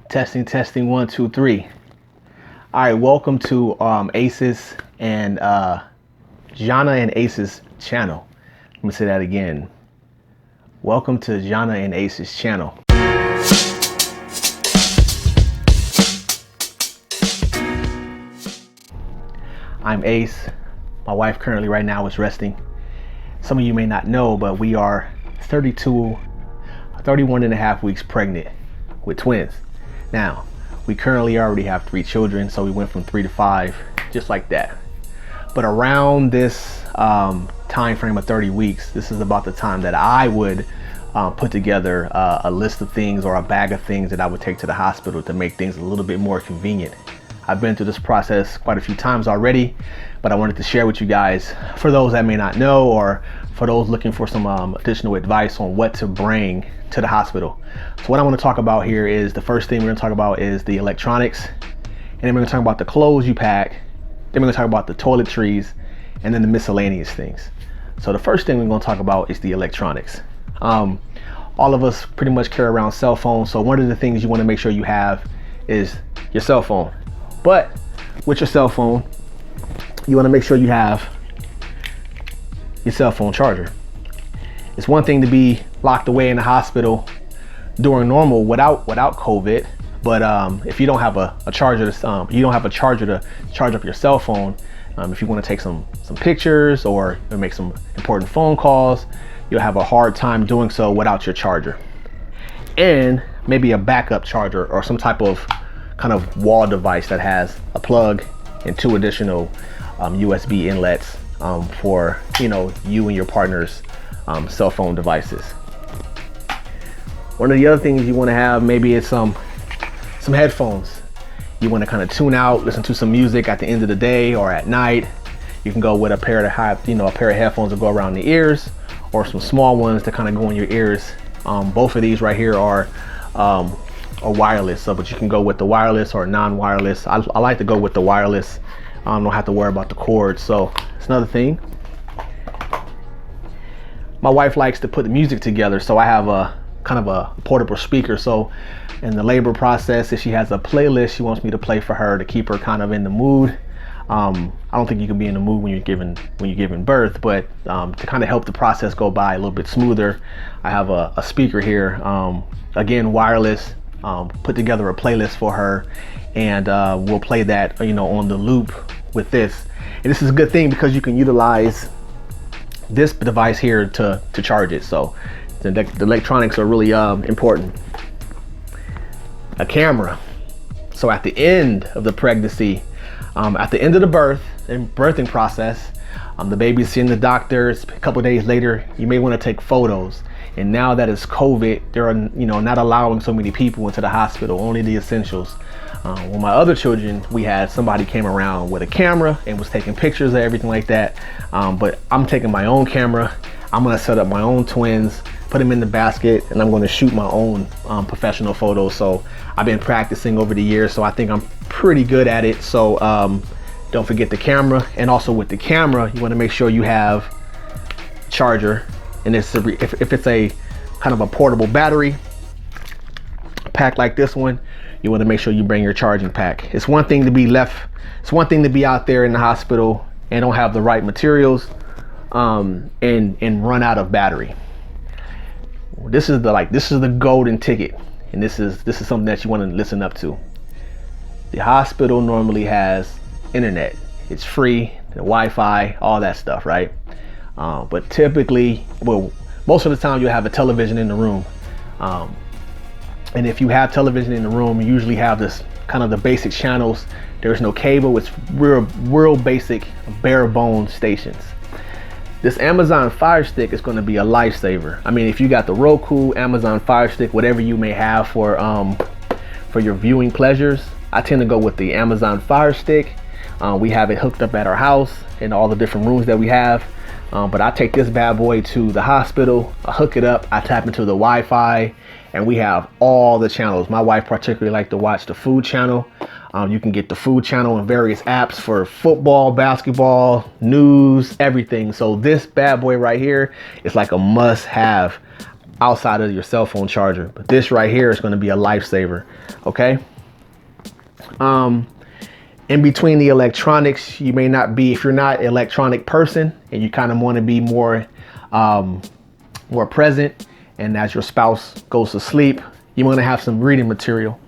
Testing, 1, 2, 3. All right, welcome to Ace's and Jana and Ace's channel. Let me say that again. Welcome to Jana and Ace's channel. I'm Ace. My wife currently right now is resting. Some of you may not know, but we are 31 and a half weeks pregnant with twins. Now, we currently already have 3 children, so we went from 3 to 5, just like that. But around this time frame of 30 weeks, this is about the time that I would put together a list of things or a bag of things that I would take to the hospital to make things a little bit more convenient. I've been through this process quite a few times already, but I wanted to share with you guys, for those that may not know, or for those looking for some additional advice on what to bring to the hospital. So what I want to talk about here is, the first thing we're going to talk about is the electronics, and then we're going to talk about the clothes you pack, then we're going to talk about the toiletries, and then the miscellaneous things. So the first thing we're going to talk about is the electronics. All of us pretty much carry around cell phones, so one of the things you want to make sure you have is your cell phone. But with your cell phone, you want to make sure you have your cell phone charger. It's one thing to be locked away in the hospital during normal without COVID, but if you don't have a charger, you don't have a charger to charge up your cell phone. If you want to take some pictures or make some important phone calls, you'll have a hard time doing so without your charger. And maybe a backup charger or some type of kind of wall device that has a plug and 2 additional USB inlets for you and your partner's cell phone devices. One of the other things you want to have maybe is some headphones. You want to kind of tune out, listen to some music at the end of the day or at night. You can go with a pair of headphones that go around the ears, or some small ones that kind of go in your ears. Both of these right here are wireless, but you can go with the wireless or non-wireless. I like to go with the wireless. Don't have to worry about the cord. So it's another thing. My wife likes to put the music together, so I have a kind of a portable speaker. So in the labor process, if she has a playlist she wants me to play for her to keep her kind of in the mood. I don't think you can be in the mood when you're giving birth, but to kind of help the process go by a little bit smoother, I have a speaker here, again wireless. Put together a playlist for her, and we'll play that on the loop with this. And this is a good thing because you can utilize this device here to charge it. So the electronics are really important. A camera. So at the end of the pregnancy, at the end of the birthing process, the baby's seeing the doctors. A couple days later, you may want to take photos. And now that it's COVID, they're not allowing so many people into the hospital, only the essentials. With my other children, we had somebody came around with a camera and was taking pictures of everything like that. But I'm taking my own camera. I'm gonna set up my own twins, put them in the basket, and I'm gonna shoot my own professional photos. So I've been practicing over the years, so I think I'm pretty good at it. So don't forget the camera. And also with the camera, you wanna make sure you have a charger. And if it's a kind of a portable battery pack like this one, you want to make sure you bring your charging pack. It's one thing to be out there in the hospital and don't have the right materials and run out of battery. This is the golden ticket, and this is something that you want to listen up to. The hospital normally has internet. It's free, the Wi-Fi, all that stuff, right? But typically, most of the time you'll have a television in the room. And if you have television in the room, you usually have this kind of the basic channels. There's no cable. It's real basic, bare bones stations. This Amazon Fire Stick is going to be a lifesaver. I mean, if you got the Roku, Amazon Fire Stick, whatever you may have for your viewing pleasures, I tend to go with the Amazon Fire Stick. We have it hooked up at our house in all the different rooms that we have. But I take this bad boy to the hospital, I hook it up, I tap into the Wi-Fi, and we have all the channels. My wife particularly likes to watch the food channel. You can get the food channel in various apps for football, basketball, news, everything. So this bad boy right here is like a must have. outside of your cell phone charger. But this right here is going to be a lifesaver. Okay. In between the electronics, you may not be, if you're not an electronic person and you kind of want to be more present, and as your spouse goes to sleep, you want to have some reading material.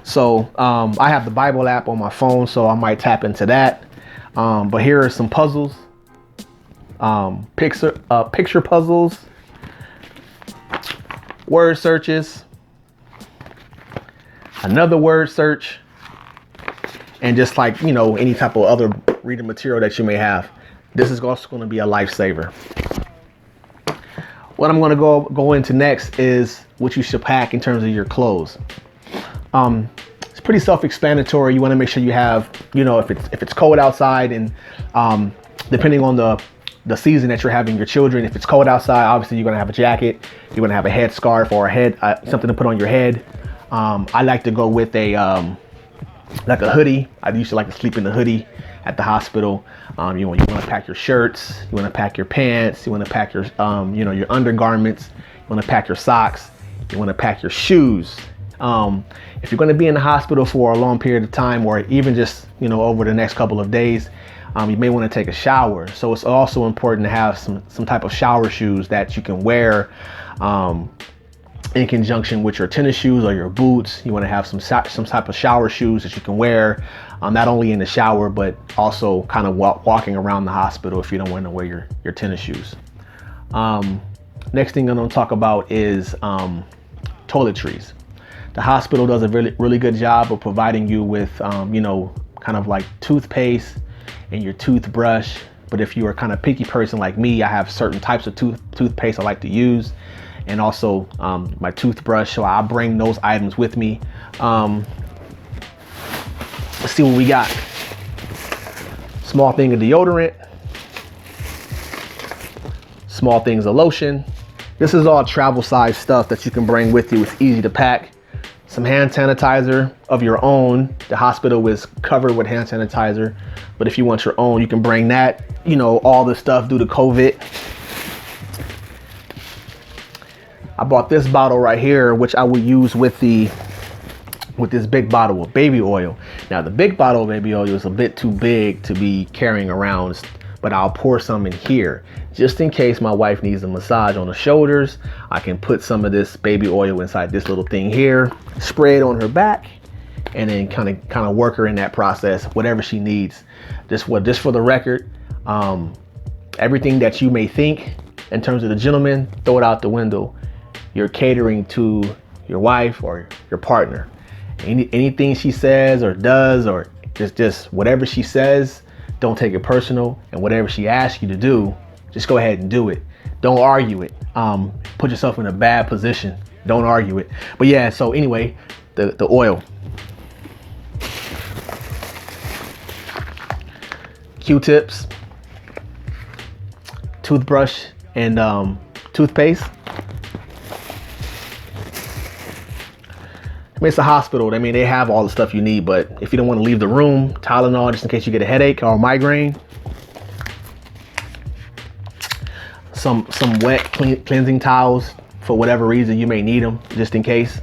So I have the Bible app on my phone, so I might tap into that. But here are some puzzles, picture puzzles, word searches, another word search, and just like, you know, any type of other reading material that you may have. This is also going to be a lifesaver. What I'm going to go into next is what you should pack in terms of your clothes. It's pretty self-explanatory. You want to make sure you have, you know, if it's cold outside, and depending on the season that you're having your children, if it's cold outside, obviously you're going to have a jacket. You're going to have a headscarf or a head, something to put on your head. I like to go with a like a hoodie. I used to like to sleep in the hoodie at the hospital. You want to pack your shirts, you want to pack your pants, you want to pack your you know, your undergarments, you want to pack your socks, you want to pack your shoes. If you're going to be in the hospital for a long period of time, or even just, you know, over the next couple of days, you may want to take a shower. So it's also important to have some type of shower shoes that you can wear in conjunction with your tennis shoes or your boots. You want to have some type of shower shoes that you can wear, not only in the shower, but also kind of walking around the hospital if you don't want to wear your tennis shoes. Next thing I'm going to talk about is toiletries. The hospital does a really good job of providing you with, you know, kind of like toothpaste and your toothbrush. But if you're a kind of picky person like me, I have certain types of toothpaste I like to use, and also my toothbrush. So I'll bring those items with me. Let's see what we got. Small thing of deodorant, small things of lotion. This is all travel size stuff that you can bring with you. It's easy to pack. Some hand sanitizer of your own. The hospital is covered with hand sanitizer, but if you want your own, you can bring that. You know, all this stuff due to COVID. I bought this bottle right here, which I would use with this big bottle of baby oil. Now the big bottle of baby oil is a bit too big to be carrying around, but I'll pour some in here just in case my wife needs a massage on the shoulders. I can put some of this baby oil inside this little thing here, spray it on her back, and then kind of work her in that process, whatever she needs. Just for the record, everything that you may think in terms of the gentleman, throw it out the window. You're catering to your wife or your partner. Anything she says or does, or just whatever she says, don't take it personal. And whatever she asks you to do, just go ahead and do it. Don't argue it. Put yourself in a bad position. Don't argue it. But yeah, so anyway, the oil. Q-tips, toothbrush, and toothpaste. I mean, it's a hospital. I mean, they have all the stuff you need, but if you don't want to leave the room, Tylenol just in case you get a headache or a migraine. Some wet cleansing towels for whatever reason you may need them, just in case.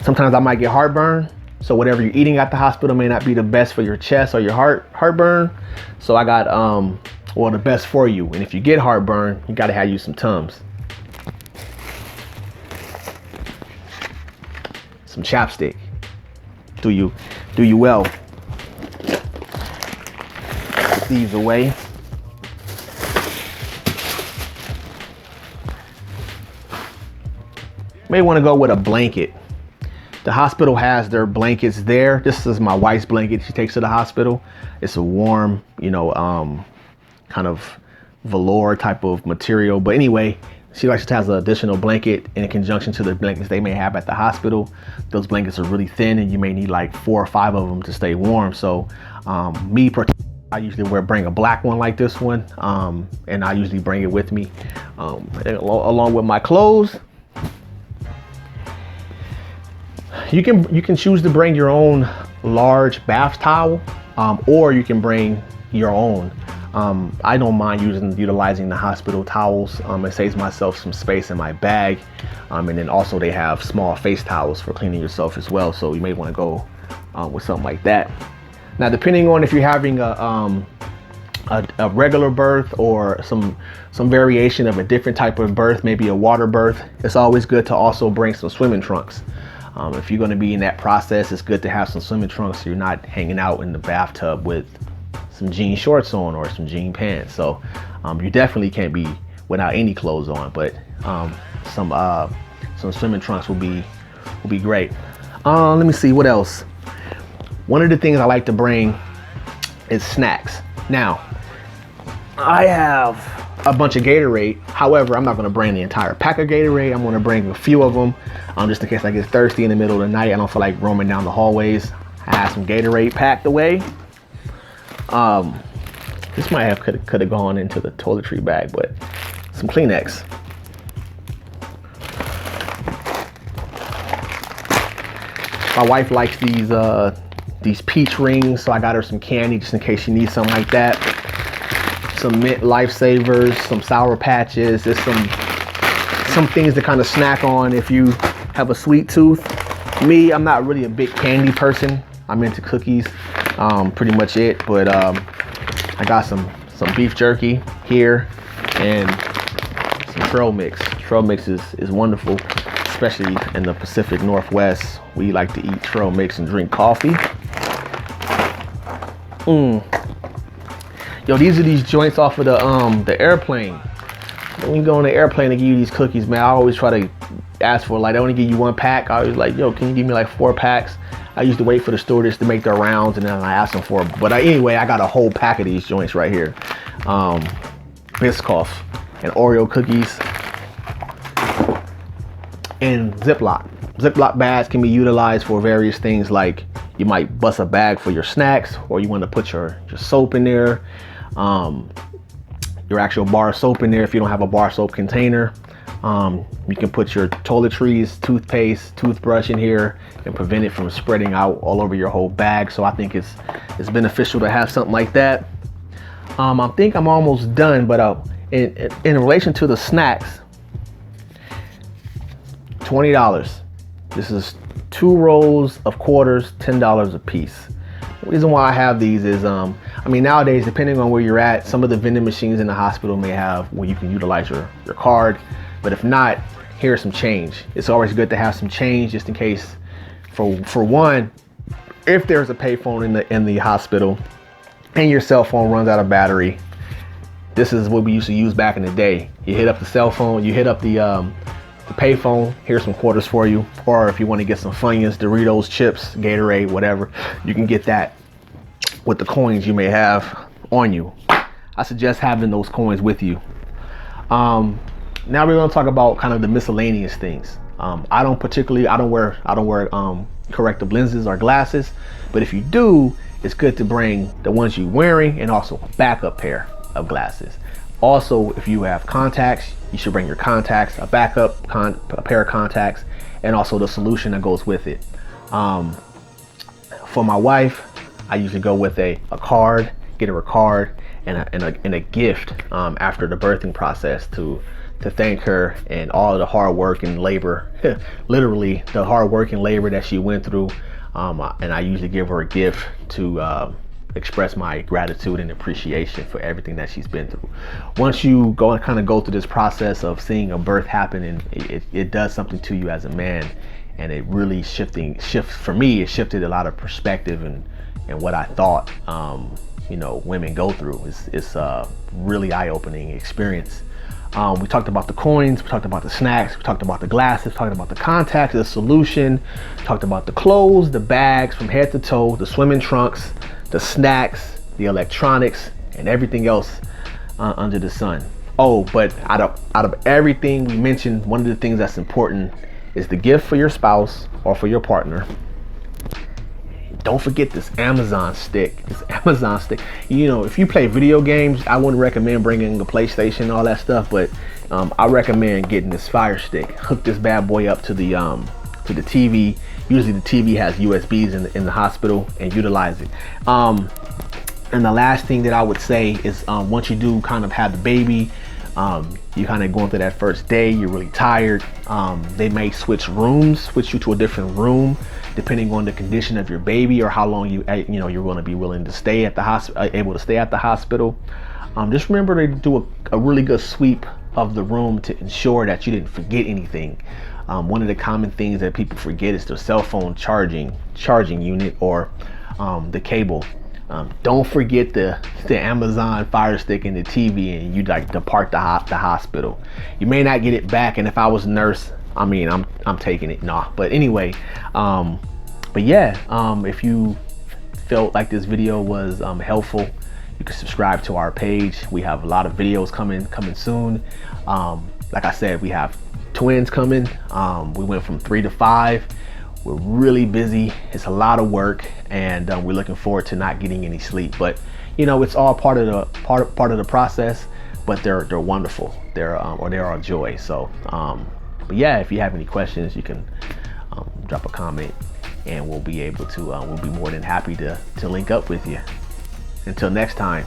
Sometimes I might get heartburn, so whatever you're eating at the hospital may not be the best for your chest or your heartburn. So I got well, the best for you. And if you get heartburn, you got to have you some Tums. Some chapstick. Do you well. Put these away. May want to go with a blanket. The hospital has their blankets there. This is my wife's blanket she takes to the hospital. It's a warm, you know, kind of velour type of material. But anyway, she likes to have an additional blanket in conjunction to the blankets they may have at the hospital. Those blankets are really thin and you may need like 4 or 5 of them to stay warm. So I usually bring a black one like this one, and I usually bring it with me along with my clothes. You can choose to bring your own large bath towel, or you can bring your own. I don't mind utilizing the hospital towels. It saves myself some space in my bag. And then also they have small face towels for cleaning yourself as well. So you may want to go with something like that. Now, depending on if you're having a regular birth or some variation of a different type of birth, maybe a water birth, it's always good to also bring some swimming trunks. If you're going to be in that process, it's good to have some swimming trunks so you're not hanging out in the bathtub with some jean shorts on or some jean pants. So you definitely can't be without any clothes on, but some swimming trunks will be great. Let me see what else. One of the things I like to bring is snacks. Now, I have a bunch of Gatorade. However, I'm not going to bring the entire pack of Gatorade. I'm going to bring a few of them just in case I get thirsty in the middle of the night. I don't feel like roaming down the hallways. I have some Gatorade packed away. This might have could have gone into the toiletry bag, but some Kleenex. My wife likes these peach rings, so I got her some candy just in case she needs something like that. Some Mint Lifesavers, some Sour Patches. There's some things to kind of snack on if you have a sweet tooth. Me, I'm not really a big candy person. I'm into cookies, pretty much it. But I got some beef jerky here and some trail mix. Trail mix is wonderful, especially in the Pacific Northwest. We like to eat trail mix and drink coffee. Yo, these are these joints off of the airplane. When you go on the airplane and give you these cookies, man, I always try to ask for, like, I only give you 1 pack. I was like, yo, can you give me like 4 packs? I used to wait for the stewardess to make their rounds and then I asked them for it. But anyway, I got a whole pack of these joints right here. Biscoff and Oreo cookies and Ziploc. Ziploc bags can be utilized for various things, like you might bust a bag for your snacks, or you want to put your soap in there, your actual bar soap in there if you don't have a bar soap container. You can put your toiletries, toothpaste, toothbrush in here and prevent it from spreading out all over your whole bag. So I think it's beneficial to have something like that. I think I'm almost done, but in relation to the snacks, $20. This is 2 rolls of quarters, $10 a piece. The reason why I have these is, I mean, nowadays, depending on where you're at, some of the vending machines in the hospital may have where you can utilize your card. But if not, here's some change. It's always good to have some change just in case, for one, if there's a payphone in the hospital and your cell phone runs out of battery. This is what we used to use back in the day. You hit up the cell phone, you hit up the payphone, here's some quarters for you. Or if you want to get some Funyuns, Doritos, chips, Gatorade, whatever, you can get that with the coins you may have on you. I suggest having those coins with you. Now we're going to talk about kind of the miscellaneous things. I don't wear corrective lenses or glasses, but if you do, it's good to bring the ones you're wearing and also a backup pair of glasses. Also, if you have contacts, you should bring your contacts, a backup a pair of contacts, and also the solution that goes with it. For my wife, I usually go with a card, get her a card and a gift after the birthing process to thank her and all the hard work and labor, literally the hard work and labor that she went through. And I usually give her a gift to express my gratitude and appreciation for everything that she's been through. Once you go through this process of seeing a birth happen, and it does something to you as a man, and it really for me, it shifted a lot of perspective and what I thought women go through. It's a really eye-opening experience. We talked about the coins, we talked about the snacks, we talked about the glasses, we talked about the contacts, the solution, talked about the clothes, the bags from head to toe, the swimming trunks, the snacks, the electronics, and everything else under the sun. Oh, but out of everything we mentioned, one of the things that's important is the gift for your spouse or for your partner. Don't forget this Amazon stick. If you play video games, I wouldn't recommend bringing the PlayStation and all that stuff, but I recommend getting this Fire Stick. Hook this bad boy up to the TV. Usually the TV has USBs in the hospital, and utilize it. And the last thing that I would say is once you do kind of have the baby, you kind of going through that first day, you're really tired. They may switch you to a different room, depending on the condition of your baby or how long you're going to be willing to stay at the hospital, able to stay at the hospital. Just remember to do a really good sweep of the room to ensure that you didn't forget anything. One of the common things that people forget is their cell phone charging unit or the cable. Don't forget the Amazon Fire Stick and the TV, and you like depart the hospital. You may not get it back, and if I was a nurse, I mean, I'm taking it. Nah, but anyway, but yeah, if you felt like this video was helpful, you can subscribe to our page. We have a lot of videos coming soon. Like I said, we have twins coming. We went from 3 to 5. We're really busy. It's a lot of work, and we're looking forward to not getting any sleep. But you know, it's all part of the process. But they're wonderful. They're a joy. So, but yeah, if you have any questions, you can drop a comment, and we'll be able to. We'll be more than happy to link up with you. Until next time.